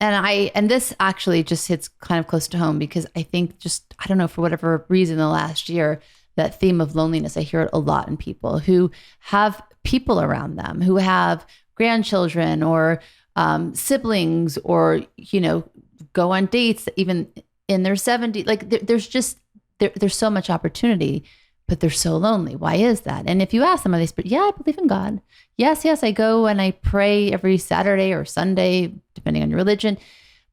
And this actually just hits kind of close to home because I think I don't know, for whatever reason, the last year, that theme of loneliness, I hear it a lot in people who have people around them, who have grandchildren or siblings, or, go on dates even in their 70s. Like there's so much opportunity, but they're so lonely. Why is that? And if you ask them, yeah, I believe in God. Yes, I go and I pray every Saturday or Sunday, depending on your religion,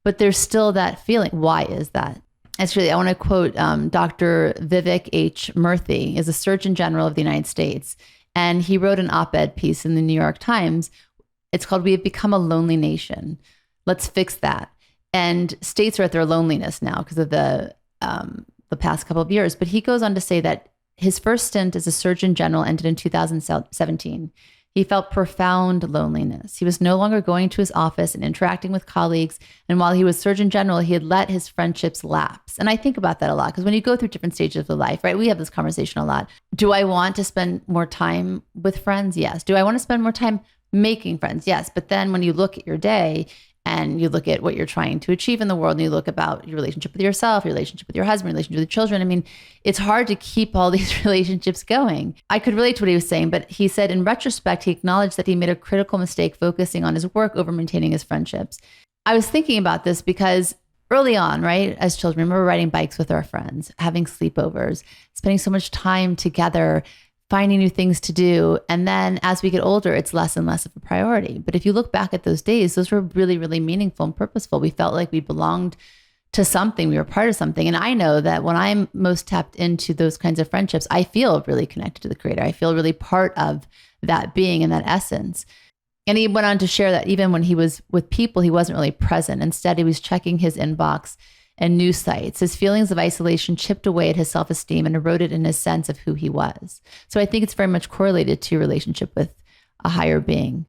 but there's still that feeling. Why is that? Actually, I want to quote Dr. Vivek H. Murthy, is a Surgeon General of the United States. And he wrote an op-ed piece in the New York Times. It's called "We Have Become a Lonely Nation. Let's fix that." And states are at their loneliness now because of the past couple of years. But he goes on to say that his first stint as a Surgeon General ended in 2017. He felt profound loneliness. He was no longer going to his office and interacting with colleagues. And while he was Surgeon General, he had let his friendships lapse. And I think about that a lot because when you go through different stages of life, right, we have this conversation a lot. Do I want to spend more time with friends? Yes. Do I want to spend more time making friends? Yes. But then when you look at your day and you look at what you're trying to achieve in the world, and you look about your relationship with yourself, your relationship with your husband, your relationship with your children. I mean, it's hard to keep all these relationships going. I could relate to what he was saying, but he said in retrospect, he acknowledged that he made a critical mistake focusing on his work over maintaining his friendships. I was thinking about this because early on, right, as children, we were riding bikes with our friends, having sleepovers, spending so much time together, finding new things to do. And then as we get older, it's less and less of a priority. But if you look back at those days, those were really, really meaningful and purposeful. We felt like we belonged to something. We were part of something. And I know that when I'm most tapped into those kinds of friendships, I feel really connected to the Creator. I feel really part of that being and that essence. And he went on to share that even when he was with people, he wasn't really present. Instead, he was checking his inbox and news sites. His feelings of isolation chipped away at his self-esteem and eroded in his sense of who he was. So I think it's very much correlated to your relationship with a higher being.